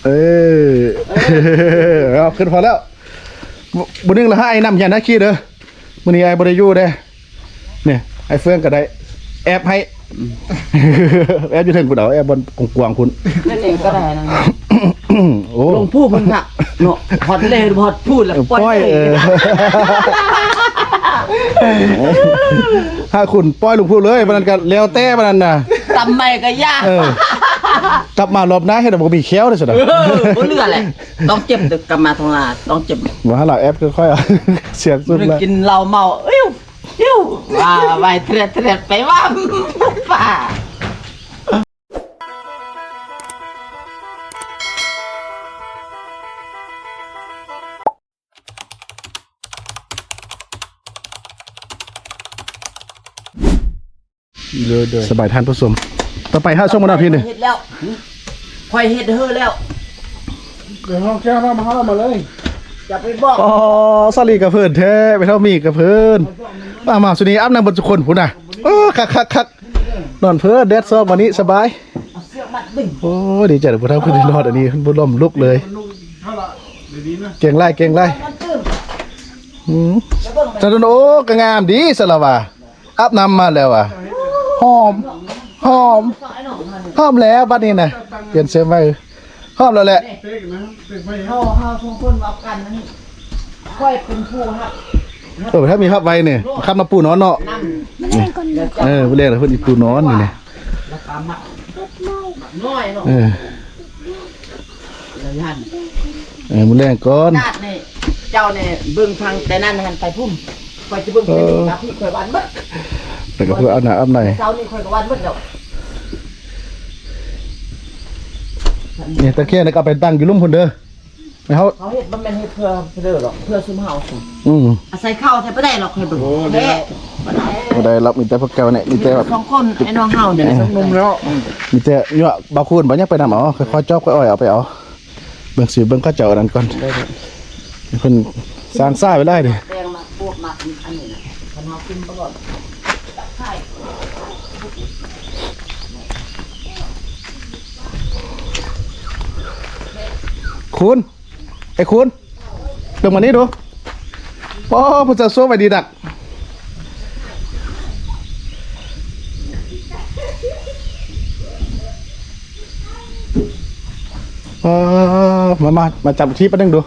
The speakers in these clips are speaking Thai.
เออเอาขึ้นพอแล้วบุญนึงละให้ไอ้น้ำยันนะขี้เด้อมื้อนี้ไอ้บ่ได้อยู่เด้เนี่ยไอ้เฟื่องก็ได้แอบให้แอบอยู่ถึงพุ่นเอาแอบบนกว้างๆพุ่นนั่นเองก็ได้นะโอ้ลงพูดมันค่ะเนาะพอดเลยพอดพูดแล้วปล่อยถ้าคุณปล่อยลุงพูดเลยมันนั่นก็แล้วแต่มันนั่นน่ะทำไมก็ยากกลับมารอบหน้าให้บ่มีเขี้ยวได้ซะดอกบ่เลือแหละต้องเจ็บตึกกลับมาทำงานต้องเจ็บว่าหาหลักแอปค่อยๆเสียงสุดแล้วกินเหล้าเมาอิ่วว่าไปเทรดไปว่าป่าสบายท่านผู้ชมต่อไป5ช่วงมื้อพี่นี่เฮ็ดแล้วค่อยเฮ็ดเฮ้อแล้วเดี๋ยวห้องแก้วมาหามาเลยอย่าไปบอกอ๋อสลีกับเพิ่นแท้ไปเท่ามีกับเพิ่นมาสุนีอาบน้ำบนทุกคนพุ่นน่ะคักนอนเพิ่นแดดซอกวันนี้สบายโอ้ดีใจเด้อผู้เฒ่าเพิ่นได้รอดอันนี้เพิ่นบ่ล้มลุกเลยเก่งไล่จันโอ้ก็งามดีสละว่าอาบน้ำมาแล้วอ่ะหอมแล้วบัดนี้น่ะเปลี่ยนเสียงไว้หอมแล้วแหละเฮาทุกคนเอากันนั่นค่อยเป็นผู้ครับถ้ามีภาพไว้เนี่ยคำมาปูนอนเนาะเรียกอะไรเพื่อนปูนอนนี่เนี่ยน้อยเนาะมันแรงก้อนเจ้าเนี่ยเบิ่งทางแต่นั่นหันไปพุ่มคอยจะเบิ่งเป็นกับพี่คอยวันบึ้ดแต่ก็เพื่อเอาหนาอับไหนเจ้านี่คอยกับวันบึ้ดเดี๋ยวเนี่ยตะเคียนก็เอาไปตั้งอยู่ลุ่มคนเด้อเขาเห็ดมันเป็นเห็ดเพื่อเด้อหรอกเพื่อซุ่มเฮาสิอาศัยข้าวแทบไม่ได้หรอกเคยเบิ่งแม่ไม่ได้รับมีแต่พวกแกเนี่ยมีแต่แบบสองคนไอ้น้องเฮาเนี่ยสักนมแล้วมีแต่ยั่วบาคูนบ่ยังไปนำเอาค่อยๆจอบค่อยๆเอาไปเอาเบิ่งสิเบิ่งข้าเจ้านั่นก่อนเพิ่นสร้างซ่าไว้ได้ดิแปลงมาบวกมาอันนี้นะคันเฮากินไปก่อนใช่คุณไอ้คุณเบิ่งมานี่ดูโอ้ผู้จะสู้ไปดีดักมาจับที่ปะนึงดู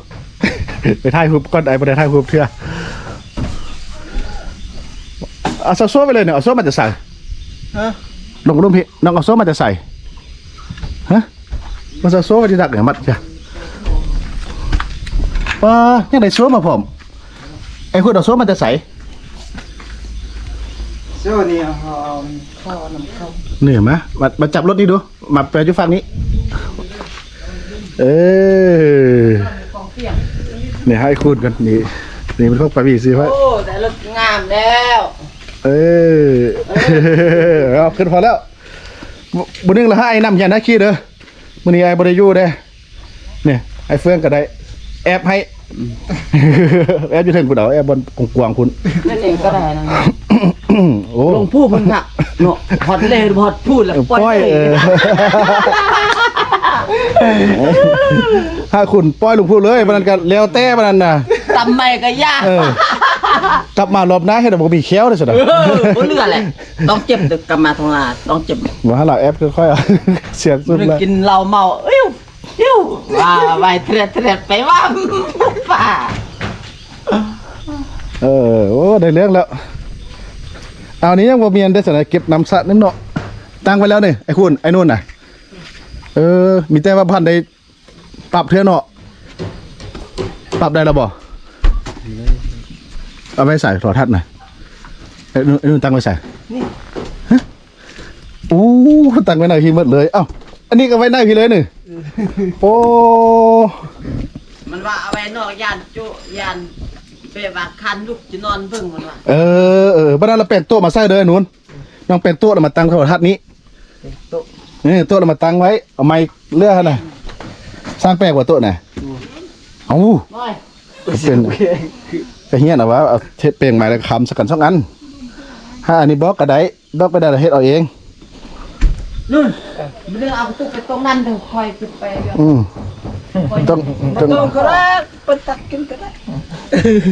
ไปถ่ายรูปก่อนไอ้ประเดี๋ยวถ่ายรูปเถอะเอาโซ่ไปเลยเนี่ยเอาโซ่มาจะใส่ลงรุ่มพี่น้องเอาโซ่มาจะใส่ฮะมันจะโซ่ไปดีดักเนี่ยมัดจ้ะยังได้โซ่มาผมไอ้คุณเอาโซ่มันจะใส่โซ่นี่ข้อน้ำเข้าเหนื่อยไหมมาจับรถนี่ดูมาไปอยู่ฝั่งนี้เนี่ยให้คุณกันนี่มันพวกปลาบีสิวะโอ้แต่รถงามแล้วเอาขึ้นพอแล้วบุญนึงละให้ไอ้น้ำยันนะขี้เด้อมื้อนี้ไอ้บ่ได้อยู่เด้เนี่ยไอ้เฟื่องก็ได้แอบให้แอบอยู่ถึงพุ่นเอาแอบบนกว้างๆพุ่นนั่นเองก็ได้นะโอ้ลงพูดมันค่ะเนาะพอดเลยพอดพูดแล้วปล่อยถ้าคุณปล่อยลุงพูดเลยมันนั่นก็แล้วแต่มันนั่นน่ะทำไมก็ยากกลับมารอบหน้าให้บ่มีเขี้ยวได้ซะดอกบ่เลือแหละต้องเจ็บตึกกลับมาทำงานต้องเจ็บว่าหาหลักแอปค่อยๆเสียงสุดแล้วกินเหล้าเมาอิ่วว่าไปเทรดไปว่าป่าโอ้ได้เรื่องแล้วเอานี้ยังบ่มีอันได้สนะเก็บน้ำสะนิดเนาะตั้งไว้แล้วนี่ไอ้คุณไอ้นู่นน่ะมีแต่ว่าพันได้ปรับเท่าเนาะปรับได้แล้วบ่เอาไปใส่โทรทัศน์หน่อยไอ้นู่นตั้งไว้ใส่นี่ตั้งไว้หน้าพี่หมดเลยเอ้าอันนี้ก็ไว้หน้าพี่เลยนี่โอ้มันว่าเอาไว้นอกยานจุยานไปว่าคันลูกจะนอนเพิ่งมันว่าบ้านเราเป็นโต๊ะมาใส่เลยนู่นน้องเป็นโต๊ะมาตั้งโทรทัศน์นี้โต๊ะเรามาตั้งไว้เอาไม้เลื่อยน่ะสร้างแปลกกว่าโต๊ะน่ะเป็นก็เฮี้ยนะว่าเอาเทปเปลงไม้แล้วคำสักกัน2 อันอันนี้บล็อกกระไดบล็อกไปได้เฮ็ดเอาเองนู่นไม่ได้เอาตุ๊กไปตรงนั้นเดี๋ยวคอยไป ต้อง ต้องก็ได้เปิดตักกินก็ได้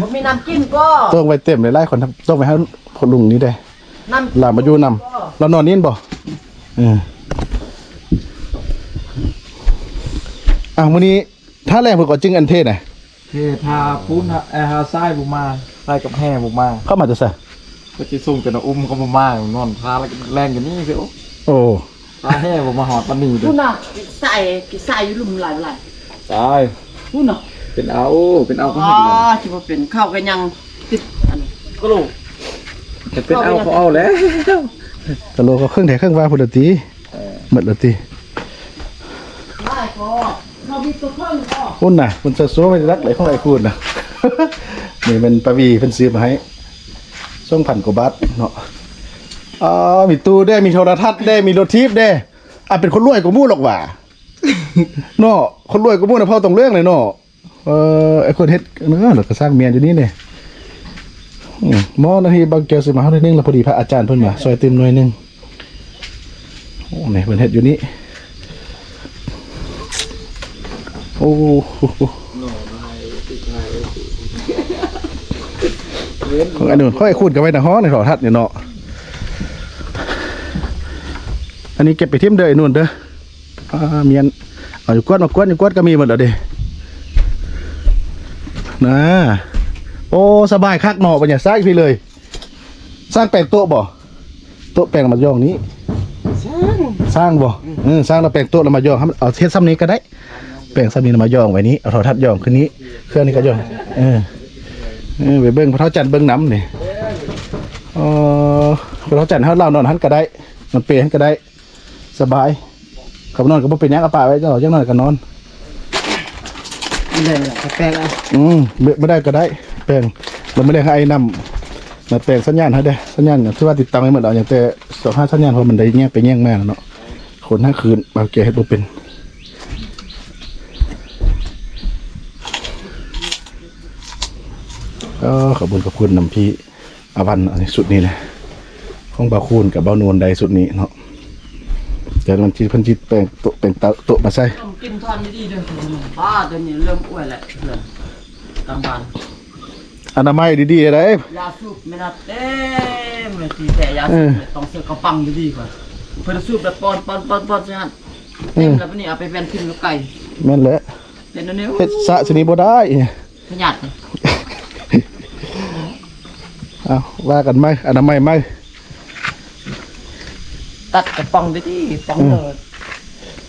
ผมมีน้ำกินก็ ต้องไว้เต็มเลยไล่คนต้องไปให้พอลุงนี้ได้ น้ำ หลานมาอยู่นำเรานอนนี่บ่มื้อนี้ถ้าแรงเพิ่นก็จึงอันเทศน่ะ เททาปูนฮาทรายบุมาทรายกับแห่บุมา เข้ามาจะซะ ก็จะส่งแต่ละอุ้มก็บุมานอนทาแล้วแรงกันนี่คือ โอ้ ทาแห่บุมาหอดปันนี่เด้ พูดน่ะใส่อยู่ลุ่มหลาย ตาย พูดน่ะ เป็นเอาก็ อ๋อ ให้ ที่ว่าเป็นข้าวกันยังติดอันก็ลูก จะเป็นเอาเขาเอาแล้ว กะโลก็เครื่องแท้เครื่องว่าพุ่นละติหมดละติ ได้ก็เขามีตัวเพิ่มก็ พุ่นน่ะมันจะซัวไปรักไหลของไอ้คุณน่ะ นี่เป็นปะวีเพิ่นซื้อมาให้2,000 กว่าบาทเนาะมีตู้ได้มีโทรทัศน์ได้มีรถทิพย์ได้เป็นคนรวยกว่าหมู่หรอกว่า เนาะคนรวยกว่าหมู่น่ะเผาตรงเรื่องเลยเนาะไอ้คนเฮ็ดแล้วก็สร้างเมียอยู่นี่นี่หมอนาทีบางแก้วสิมาเฮาได้นึงแล้วพอดีพระอาจารย์เพิ่นมาซอยเต็มหน่วยนึงโอ้นี่เพิ่นเฮ็ดอยู่นี่โอ้ของอันนู้นค่อยคูดกันไว้นะฮ้อในโทรทัศน์นี่เนาะอันนี้เก็บไปทิ่มเด้อไอ้นู่นเด้อเมียนเอาอยู่กวดมากวดอยู่กวดก็มีหมดแล้วเด้นะโอ้สบายคักเนาะบ่อย่าสร้างพี่เลยสร้างแปลงโต๊ะบ่โต๊ะแปลงมาย่องนี้สร้างบ่สร้างแล้วแปลงโต๊ะแล้วมาย่องเอาเทศซ้ำนี้ก็ได้แปลงซ้ำนี้มาย่องไว้นี้เอาโทรทัศน์ย่องขึ้นนี้เครื่องนี้ก็ย่องไปเบิ่งพระเท้าจันทร์เบิ่งน้ำนี่พระเท้าจันทร์เฮาเล่านอนหันก็ได้นอนเปรหันก็ได้สบายขับนอนก็บ่เป็นหยังเอาป่าไว้เจ้าจังนอนก็นอน เลยแปลงอ่ะ ไม่ได้ก็ได้แปลงเราไม่ได้ให้นำมาแปลงสัญญาณให้ได้สัญญาณที่ว่าติดตั้งให้หมดเอาอย่างแต่25สัญญาณเพราะมันได้แง่ไปแง่แม่เนาะคนทั้งคืนบางแกเฮ็ดบ่เป็นขอบคุณนำพี่อาวันอันนี้สุดนี้นะของบ่าวคูณกับบ่าวนวลใดสุดนี้เนาะเดี๋ยวมันจีเพิ่นจีแปลงโต๊ะมาใส่ ต้องกินทอนดีๆเด้อป้าตัวนี้เริ่มอ้วนแล้วเริ่มกลางวัน อนามัยดีๆได้ ยาสูบไม่นับเต็มเลยทีแต่ยาสูบต้องเสือกระปังดีๆกว่าเพื่อสูบแบบปอนใช่ไหมเต็มแล้วนี่เอาไปแวนขึ้นกับไก่ แม่นแหละ เด่นนิ้ว เฮ็ดสะชนิดบ่ได้ ขยัน เอาว่ากันไหมอนามัยไหม ตัดกระป๋องดีๆป๋องเลย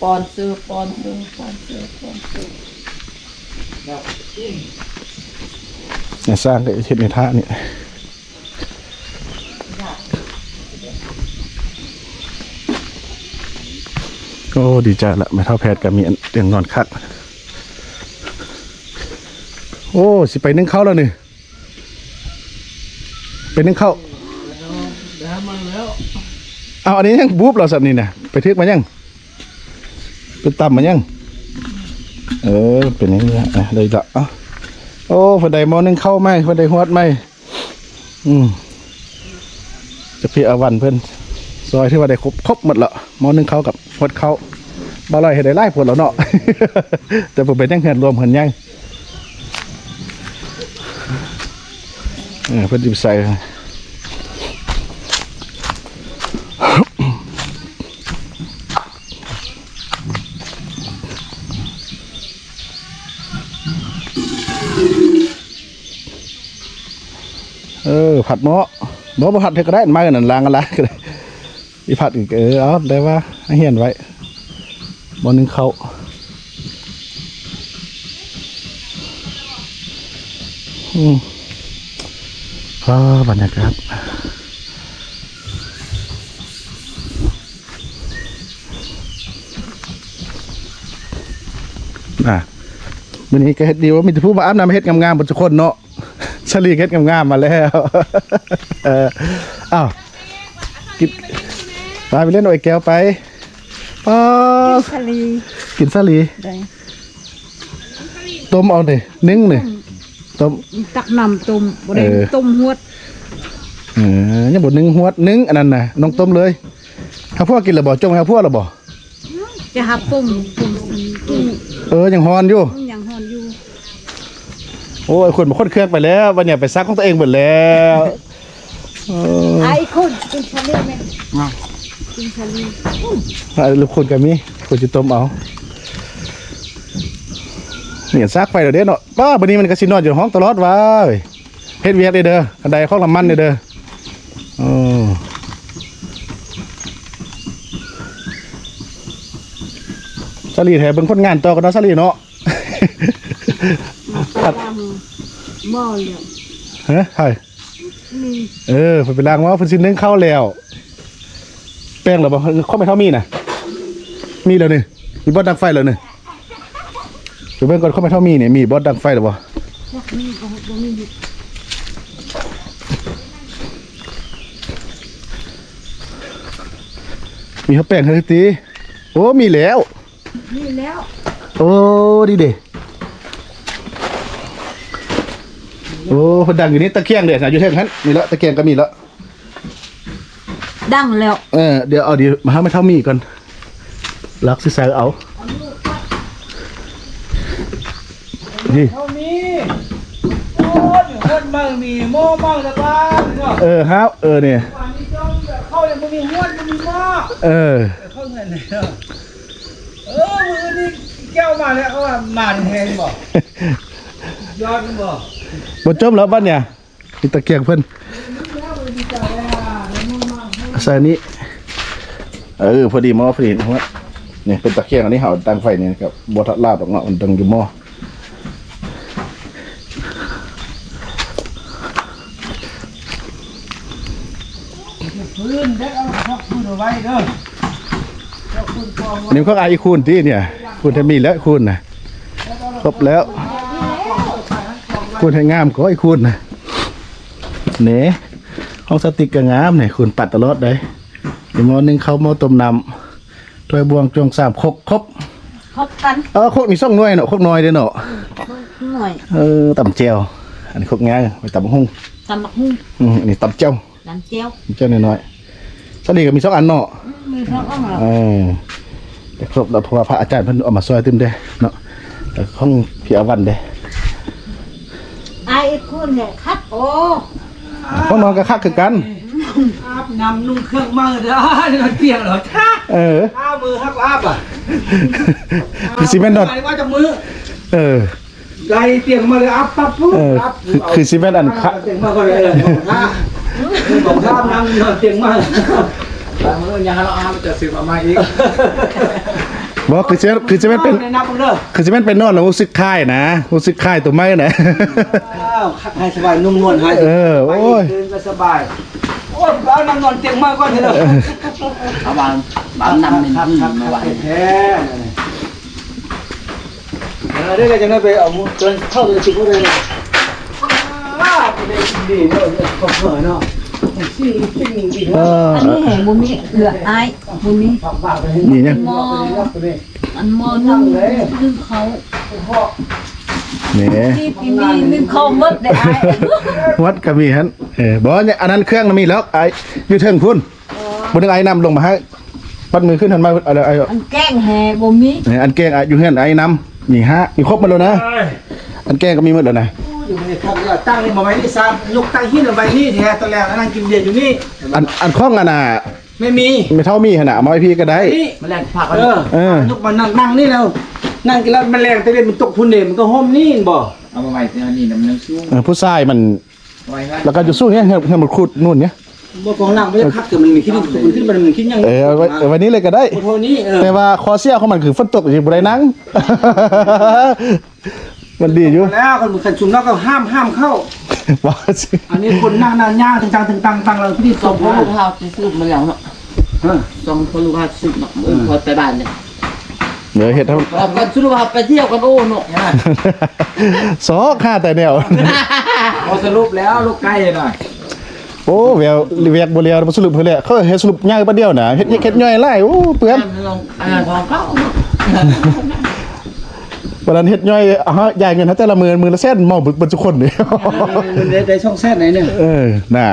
ปอนซื้อเนี่ยสร้างก็เฮ็ดในท่านี่โอ้ดีใจละแม่เท่าแพทย์ก็มีเตียงนอนคักโอ้สิไปนึ่งข้าวแล้วนี่ไปนึ่งข้าวเอาอันนี้ยังบู๊บเราสัตว์นี่นะไปทึกมายังเป็นต่ำมายังเป็นอย่างนี้นะเลยละโอ้พอได้หมอนึงเข้าไหมพอได้ฮวดไหมจะพี่อาวันเพิ่นซอยที่ว่าได้ครบหมดละหมอนึงเข้ากับฮวดเข้าบ่ลอยให้ได้ไล่ผลแล้วเนาะ แต่ผมเป็นยังเหินรวมเหินยังเพิ่นจิบใส่ผัดเนาะบ่ผัดเท่าก็ได้มากันนั่นล้างกันละก็ได้อีผัดอีกเอาได้ว่าให้เหียนไว้บ่นึงเข้าบรรยากาศวันนี้ก็เฮ็ดดีว่ามีแต่ผู้มาอาบน้ำเฮ็ดงามๆบนทุกคนเนาะชลีเฮ็ดงามๆมาแล้วอ้าวกินไปเล่นไอ้แก้วไปสลี กินสลีต้มเอาดินึ่งเลยต้ม ตักน้ำต้มบ่ได้ต้มหวด ยังบดนึ่งหวดนึ่งอันนั้นน่ะน้องต้มเลยข้าวพวกกินหรือบ่จงข้าวพวกหรือบ่ จะหาปุ่ม ยังฮอนอยู่ มันยังหอนอยู่ โอ้ยคนมาค้นเครื่องไปแล้ววันเนี้ยไปซักของตัวเองหมดแล้วไอ้คนกินชาลีไหม เนาะ กินชาลี ลูกคนกันมีคนจะต้มเอาเนี่ยซักไปเดี๋ยวเด้เนาะป้าวันนี้มันก็สินอนอยู่ห้องตลอดวะเฮ็ดเวียกเด้ออันใดข้องลำมันเด้อซาลีแถเบิ่งคนงานต่อกันเนาะซาลีเนาะ ตามหม้อเลย ฮะใช่ นี่ เพิ่นไปล้างว่าเพิ่นสินึ่งข้าวแล้วแป้งเหรอบ่เข้าไปเท่ามีน่ะมีแล้วนี่มีบอสดังไฟแล้วนี่เดี๋ยวเบิ่งก่อนเข้าไปเท่ามีเนี่ยมีบอสดังไฟหรือบ่ พวกนี้ก็บ่มีอยู่ มีข้าวแป้งเฮ้ยตีโอ้มีแล้ว นี่แล้ว โอ้ดีเด้โอ้เพิ่นดังอยู่นี่ตะเกียงเด้อน่ะอยู่เทิงหั่นมีแล้วตะเกียงก็มีแล้ว ดังแล้ว เดี๋ยวเอามาให้มันเท่ามีก่อนลักสิใส่เอานี่ เท่านี้โอ้ยคนมั่งมีหม้อมั่งละบ้านเนาะ ฮะเนี่ย วันนี้จ้องเข้ายังไม่มีห้วนไม่มีหม้อเข้าเงินเลยเนาะมือนี่แก้วมาแล้วเขาว่ามาแทนบ่ยอดบ่ บ่จมแล้วบ้านเนี่ยมีตะเกียงเพิ่นใส่นี้พอดีหม้อพอดีนะฮะเนี่ยเป็นตะเกียงอันนี้เห่าตั้งไฟเนี่ยกับบทัดลาดออกเนาะมันดังอยู่หม้อพื้นเด็กเอาพักพื้นเอาไว้เด้อ อันนี้เขาอายคูณที่เนี่ยคูณจะมีแล้วคูณนะครบแล้วคูณให้งามก็ไอ้คูณนะเนี่ยห้องสติกก็งามเนี่ยคูณปัดตลอดเลยเดี๋ยวมอนึงเขามอต้มน้ำถ้วยบวงจงสามครบครบกัน ครกมีซ่องน้อยเนาะครกน้อยเด้อเนาะ หน่อย ต่ำเจียวอันนี้ครกงาไปต่ำหุ่ง ตำบักหุ่ง อันนี้ต่ำเจียว น้ำเจียว เจียวน้อยๆสลีก็มี2 อันเนาะ มีทั้งอ่าง แต่ครบแล้วเพราะว่าพระอาจารย์เพิ่นเอามาซอยเต็มเด้เนาะแต่ของพี่อาวันเด้ ไอ้คนเนี่ยครับโอ้ ของน้องก็คักคือกัน อาบน้ำนุ่งเครื่องมือเด้อเราเตียงเหรอท่าอามือฮักอาบอ่ะ คือซีเมนต์ดอท ว่าจะมือ ไล่ เตียงมาเลยอัพปั๊บปุ๊บ คือซีเมนต์อันคัก เตียงมาก็เลยบอกท่านั่งเตียงมาแต่มือยังเราอาบจะซื้อมาใหม่อีก บอกคือซีเมนต์เป็น นับเด้อ คือซีเมนต์เป็นนอนแล้วรู้สึกค่ายนะรู้สึกค่ายตัวไม้นะ ให้สบายนุ่มนวลให้โอ้ยก็สบายโอ้ยเอานั่งนอนเตียงมาก่อนเถอะ เอาบางนำในที่มาไว้ แท้ได้เลยจะได้ไปเอาจนเข้าไปสิบก็ได้เลยดีเนาะขอบคุณเนาะสิ่งดี อันนี้แห่งบุมีเหลือไอ้บุมี นี่เนี่ย หม้ออันหม้อนึ่งเขา นี่ ที่ปีนี้นึ่งเขาหมดเลยไอ้ วัดก็มีฮันบอกเนี่ยอันนั้นเครื่องมันมีแล้วไอ้ยืดเทิงพุ่นบนนึงไอ้นำลงมาให้ปัดมือขึ้นทันมาอะไรไอ้ อันแกงแห่บุมี อันแกงอยู่เฮือนไอ้นำมี5มีครบมาแล้วนะอันแกงก็มีหมดแล้วนะ อยู่ในครับตั้งนี่มาไว้นี่ซาลูกตั้งหินเอาไว้นี่แท้ตอนแรกนั่งกินเบียร์อยู่นี่ อันคล้องอันน่ะ ไม่มี ไม่เท่ามีขนาดมาให้พี่ก็ได้ นี่ แมลงผักกัน ลูกมานั่งนี่แล้วนั่งกินแล้วมันแรงแต่เด็นมันตกพุ่นเดมันก็ห้มนี่บ่ เอามาไว้ที่นี่น้ำน้ำชุ่ม ผู้ชายมัน ไว้งั้น แล้วก็จะสู้เนี่ยเฮือนมันขุดนู่นเนี่ย บ่กองนั่งไม่ได้คักคือมันมีขี้ดินมันขึ้นมันขี้ยัง เอาไว้นี้เลยก็ได้ โอ้โหนี่แต่ว่าคอเสียของมันคือฝนตกอยู่บ่ได้นั่ง มันดีอยู่ แล้วคนขันชุมแล้วก็ห้ามเข้า ว่าสิ อันนี้คนนั่งย่างตังเราที่ สองพ่อลูกเฮาจะซื้อมาแล้วเนาะสองพ่อลูกเฮาซื้อเนาะพอไปบ้านเนี่ย เดี๋ยวเฮ็ดให้ เอาไปซื้อว่าไปเที่ยวกันโอ้เนาะ ซอค่าแต่แนว พอสรุปแล้วลูกไก่หน่อย โอ้แววเวียกบ่เลียวบ่สรุปเพิ่นแหละเขาเฮ็ดสรุปง่ายปานเดียวน่ะเฮ็ดย่อยหลายโอ้เปลือง ลองของเขา วันนั้นเฮ็ดย่อยจ่ายเงินให้แต่ละมื้อละแสนเมาเบิดทุกคนนี่ มันได้ช่องแซ่ไหนเนี่ย น่ะ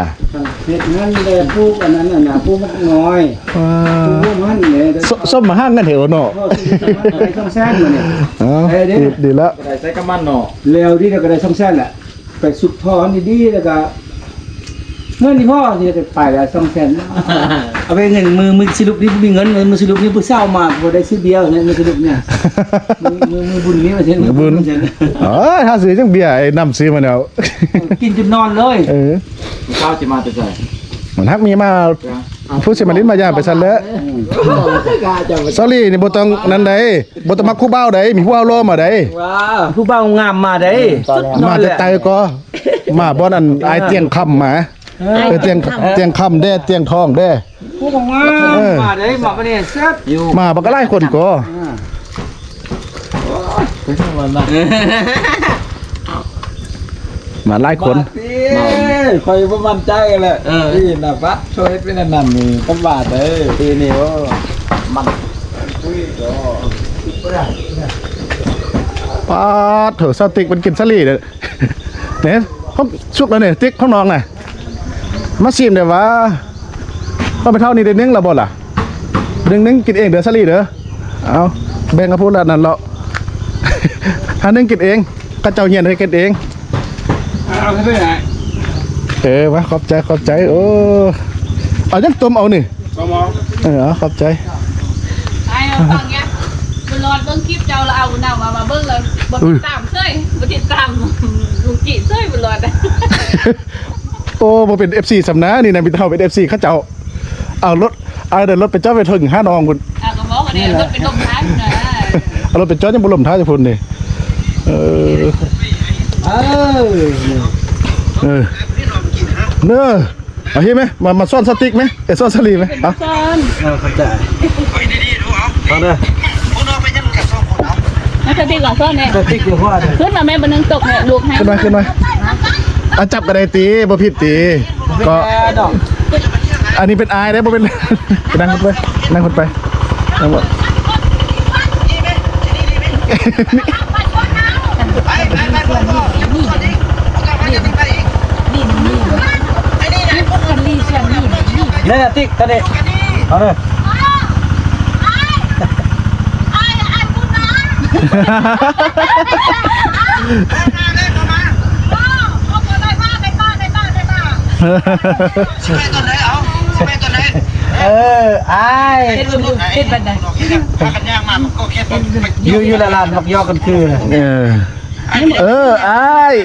เฮ็ดงั้นเลยปลูกอันนั้นน่ะปลูกมันน้อย ว้า ปลูกมันเนี่ย ส้มมาห้างกันเถอะเนาะ ไอ้ช่องแซงมันเนี่ย อ๋อดีแล้ว ได้ใช้กำมันเนาะ เร็วดีแล้วก็ได้ช่องแซงแหละไปสุดท่อนี่ดีแล้วก็เงินนี่พ่อที่จะไปแล้วช่องแซงเอาไปเงินมือสรุปนี่มีเงินมือสรุปนี่ผู้เศร้ามาบ่ได้ซื้อเบียร์เนี่ยมือสรุปเนี่ยมือบุญนี่มาเช่น บุญอ๋อถ้าซื้อจังเบียร์ไอ้น้ำซื้อมาแล้ว กินจนนอนเลย ข้าวจะมาแต่ใส่ มันฮักมีมาผู้สิมาลิ้นมายามไปซั่นแล้วซอรี่นี่บ่ต้องนั่นใดบ่ต้องมักคู่บ่าวใดมีผู้เอาล้อมาใด ว้าผู้บ่าวงามมาได้ มาแต่ไตก็มาบ่นั่นอายเตียงค่ำมาเตียงค่ำแด้เตียงทองแด้ ผู้บ่าวงามมาได้มาบ่เนี่ยแซ่บอยู่ มาบักหลายคนก็ มาหลายคน คอยบ่มั่นใจกันแหละนี่นะปะช่วยเป็นนั่นนี่ตำบาดเด้อปีนี้ว่ามันปาดเถอะสติกมันกินซะลี่เด้อเนี่ยเขาชุกแล้วเนี่ยติ๊กข้างนองน่ะมาชิมเดี๋ยวว่าต้องไปเท่านี้เดี๋ยวนึงละบ่ล่ะนึงกินเองเด้อซะลี่เด้อเอาแบ่งกับพูดแล้วนั่นเลาะ หานึงกินเองก็เจ้าเฮียนให้กินเอง เอาไปไหน วะขอบใจโอ้เอาจังต้มเอานี่ ก็มอง ขอบใจ ไอ้เราฟังเงี้ยบุญรอดเบิ้งคลิปเจ้าเราเอาหน้ามาเบิ้งเลยบติดตามเซ้ยบติดตามลุงกี่เซ้ยบุญรอด โอ้บ่เป็น FC สำนักนี่นะพี่เฒ่าเป็น FC เขาเจ้าเอารถเดินรถไปเจ้าไปถึง5น้องพุ่น ก็บอกว่าเนี่ยรถเป็นลมท้ายนะ เอารถไปจอดยังบ่ล่มท้ายจะพุ่นนี่เออเนอะเอาเห็นไหมมาซ่อนสติ๊กไหมซ่อนสลีไหมเอา ซ่อน เข้าใจ เอาเด้อ นักสติก่อนซ่อนเนี่ย จะติ๊กอยู่ว่าเลย ขึ้นมาแม่บนนึงตกเนี่ยลูกให้ ขึ้นมาเอาจับกันได้ตีบ่ผิดตีก็อันนี้เป็นอายได้บ่เป็น นั่งคนไปนั่งหมดเนี่ยติ๊กตะเด็เอาเลย ไอ้ติดบันได อยู่ละลานมักยอกันคือ อาย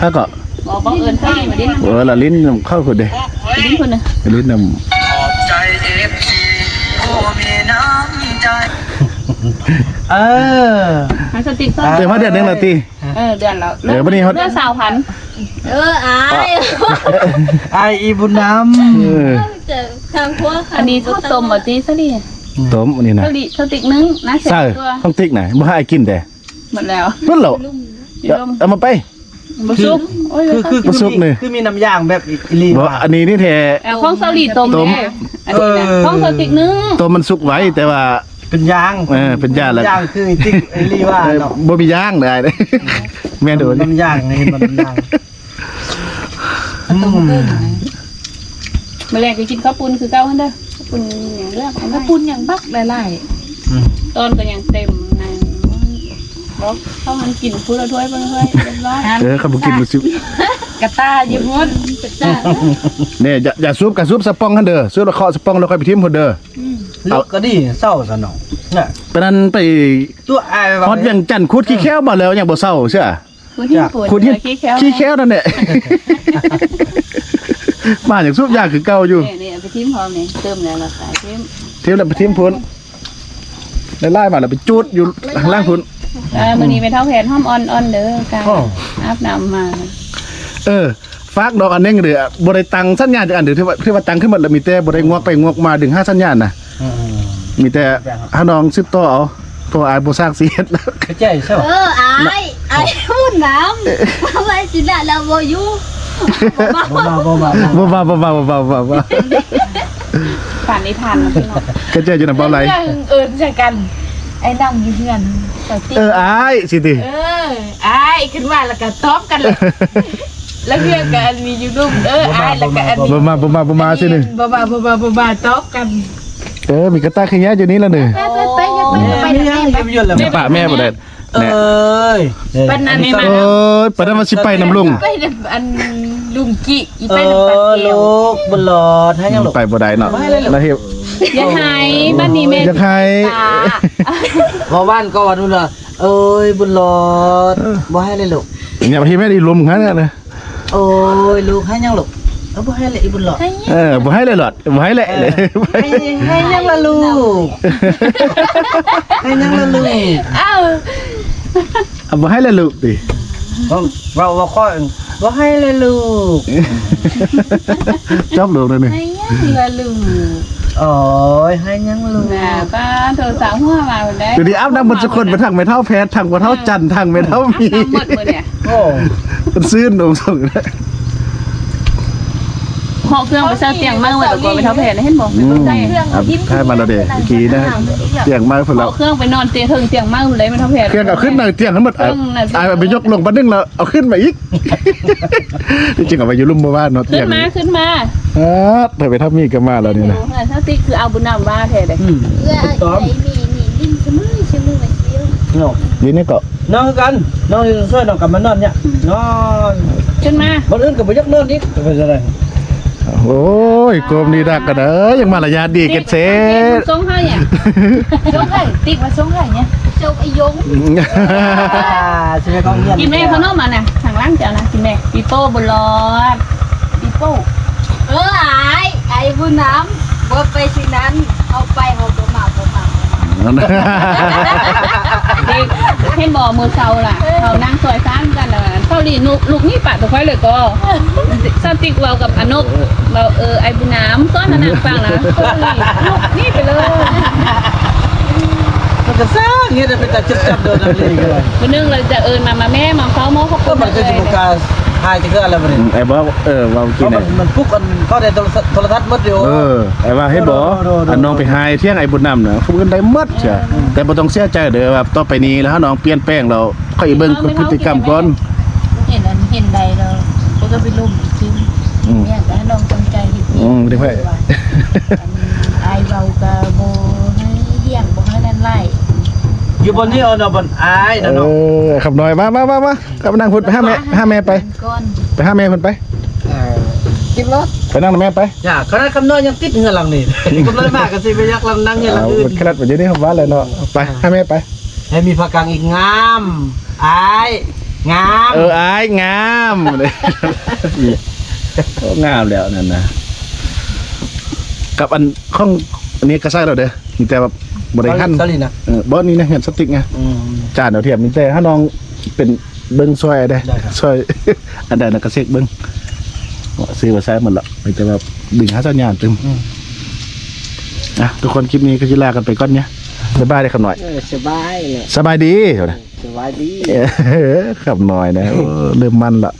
แล้วก็ บอกเอิญเซ้ยมาดิ ละลิ้นเข้าคนเด้ ดิ้นคนนึง ลิ้นนำ นักสติซ่อน เดี๋ยวมาเดือนนึงละตี เดือนแล้ว เดี๋ยววันนี้เขา เดือน2,000 ไอ้อีบุญน้ อันนี้ชอบต้มบ่ตีซะดิ ต้มอันนี้นะ สติกนึงนะเสร็จ ใช่ ตัว ต้องติ๊กไหนบ่ให้กินแต่ หมดแล้ว นั่นเหรอเอามาไป บ่ซุปโอ้ย บ่ซุปนี่ คือมีน้ำย่างแบบอิลี บ่อันนี้นี่แท้ ของเซาหลีต้มแน่อันนี้นะของสติกนึง ตัวมันสุกไว้แต่ว่า เป็นยาง เป็นย่างแล้ว ย่างคือติ๊กอิลีว่าเนาะ บ่มีย่างได้เด้ แม่โดน น้ำย่างนี่มันน้ำย่าง แมลงก็กินข้าวปุ้นคือเก้าหั่นเด้อข้าวปุ้นอย่างเลือกข้าวปุ้นอย่างบักหลายๆต้นก็ยังเต็มนะบอกเข้าหันกินพูดละถ้วยเพิ่นเฮ้ยเรียบร้อย เขาบ่กินบ่ซุป กระตายิ้มหมดกระตา เนี่ยอย่าซุปกับซุปสปองหั่นเด้อซุปแล้วเคาะสปองแล้วค่อยไปทิ่มพุ่นเด้อ เอาก็ดีเศร้าซะเนาะเนี่ย ปานนั้นไป ตัวไอ้ ฮอดเวียงจันทน์ขุดขี้แค้วมาแล้วยังบ่เศร้าเชื่อ คุณที่ปวด ขุดที่ ขี้แค้ว ขี้แค้วนั่นแหละ มาอย่างซุปยากคือเก่าอยู่ นี่ไปทิมพร้อมนี่เติมแล้วเราใส่ทิม เทียมแล้วไปทิ่มพุ่นไล่มาแล้วไปจุดอยู่ข้างล่างพุ่น มื้อนี้ไปเท่าแผนห้อมอ่อนๆเด้อกายอาบน้ำมา ฝากดอกอันนึงเด้อบ่ได้ตังสัญญาณจักอันเด้อที่ว่าตังขึ้นหมดแล้วมีแต่บ่ได้งวกไปงวกมาดึง5สัญญาณน่ะมีแต่หาน้องซื้อต่อเอาตัวอายบ่สร้างสิเฮ็ดแล้ว กระเจ้ยเศร้า ไอ้พูดน้ำทำไมสิได้เราบ่อยู่ บ่บ่ ผ่านนิทานมาพี่น้อง ก็เจออยู่นำเบาไหล ใช่กัน ไอ้นั่งอยู่เพื่อนสติ อายสิติ ไอ้ขึ้นมาแล้วก็ตอบกันเลย แล้วเรียกกันมีอยู่รูปอายแล้วก็อันนี้ บ่มาสินี่ บ่ตอกกัน มีกระตาขยะอยู่นี้แล้วนี่ ไปอย่าไปอย่าไป ไม่ยังจะไปยืนแล้ว นี่ปะแม่บ่ได้ เอ้ย ปานนั้นนี่ เออปะนั้นมันสิไปนำลุง ไปอันลุงจิอี เอ ไปนำปลา อ เกียว ลูกบุญหลอดให้ยังลูก ไปบ่ได้เนาะแล้วเฮ็ด อย่าหายบ้านนี้แม่ อยากให้ ตา พอบ้านก่อนนู่นล่ะเอ้ยบุญหลอดบ่ให้เลยลูก เนี่ยบางทีแม่ได้ลมงั้นน่ะ โอ้ยลูกให้ยังลูกบ่ให้เลยอีบุญหลอด บ่ให้เลยหลอดบ่ให้แหละเลย ให้ยังละลูกให้ยังละลูก อ้าว บ่ให้เลยลูกดิ เราค่อยบ่ให้เลยลูก ชอบลูกเลยนี่ ให้ยังละลุง โอ้ยให้ยังลูก น่ะป้าโทรศัพท์หัวมาหมดแล้ว เดี๋ยวนี้อาบน้ำมันทุกคนมาทางไม่เท่าแพทย์ทางบ่เท่าจันทร์ทางไม่เท่ามี น้ำหมดมื้อเนี่ย โอ้ มันซื่นลงส่งนะ เหาะเครื่องไปเช่าเตียงมากเลยตะโกนไปเท่าแผ่นเห็นบ่ไม่ต้องใจ ถ้ามาแล้วเด้เมื่อกี้นะเตียงมาพุ่นแล้ว เหาะเครื่องไปนอนเตียงถึงเตียงมากเลยไม่เท่าแผ่น เครื่องเอาขึ้นมาเตียงทั้งหมดเอาไปยกลงบัดนึงแล้วเอาขึ้นมาอีกจริงๆเอาไปอยู่ลุ่มบ่บ้านเนาะ ขึ้ เตีย น ง มาขึ้นมา เธอไปทับมีก็มาแล้วนี่นะ ถ้าติ๊กคือเอาบุญนำว่าแท้เลย เอื้อไอ้มีดิ้นชื่อมือไปเที่ยว เนาะ นี่นี่ก็ นอนกันนอนช่วยนอนกับมันนอนเนี่ยนอน ขึ้นมา คนอื่นก็บ่ยักนอนอีกเป็นจังได๋ โอ้ยโกมนี่ดักกันเด้อยังมารยาทดีกันเซ่ ส่งให้เนี่ยส่งให้ติ๊กมาส่งให้เนี่ย โจกไอ้ยง ใช่ไหมของเงี้ย กินแม่เขาโน้มมาน่ะทางล่างเจ้านะกินแม่ปีโป้บุญรอดปีโป้ ไอ้บุญน้ำบ่ไปสินั้นเอาไปเอาบ่มา ติ๊กเห็นบ่มือเซาล่ะเขานั่งซอยซ้านกันแล้วเขาลีลูกนี่ปะตัวไฟเลยก็ซาติ๊กเรากับอนุเราไอ้บุญน้ำซ้อนนั่งฟังนะลูกนี่ไปเลย มันก็ซ่าเงี้ยเป็นแต่จับเดินนั่นเลยก็ วันนึงเราจะมาแม่มาเขาหมอเขา ก็มันก็จะประกาศหายจะคืออะไรบ่นี่ ไอ้บ่ว่ากิน เพราะ ไอ้ มันปุ๊กกันก็ได้โทรทัศน์หมดอยู่ ไอ้ว่าเฮ็ดบ่อันน้องไปหายเที่ยงไอ้บุญนำน่ะเขาเพิ่นได้หมดจ้ะแต่บ่ต้องเสียใจเด้อว่าต่อไปนี้แล้วน้องเปลี่ยนแปลงแล้วค่อยเบิ่งพฤติกรรมก่อน เห็นใดเราก็ไปลุ่มอีกทีเนี่ยแต่ลองตั้งใจดี ได้ไผ ไอ้เบากะโบให้เหี้ยงบ่ให้นั่นไล่ อยู่บนนี้เอาเนาะบนอ้ายนะเนาะ ขับหน่อยมากลับมานั่งพุ่นไปหาแม่ไป ก่อน ไปหาแม่เพิ่นไป กินรถ ไปนั่งกับแม่ไป อย่าคณะคำน้อยยังติดเฮือหลังนี่กำลังมากก็สิไปยักลำนั่งเฮือหลังอื่น ขนาดบ่อยู่นี่ครับว่าเลยเนาะไปหาแม่ไป ให้มีผักกังอีกงามอ้ายงาม อ้ายงามงามแล้วนั่นนะกับอันข้องอันนี้ก็ใช่แล้วเด้อมีแต่แบบบ่ได้หั่น สลินะ บ่นี่นะเห็นสติ๊กไงจานเดี๋ยวเทียมมีแต่ถ้าน้องเป็นเบิ้งซอยได้ซอยอันใดน่ะก็เสกเบิ้งซื้อมาใช้หมดละมีแต่แบบดึงหาสัญญาณตึมทุกคนคลิปนี้ก็สิลากันไปก่อนเนี่ยสบายได้คำหน่อย สบายเลย สบายดีเดี๋ยวนะ สบายดี คำหน่อยนะเริ่มมันละ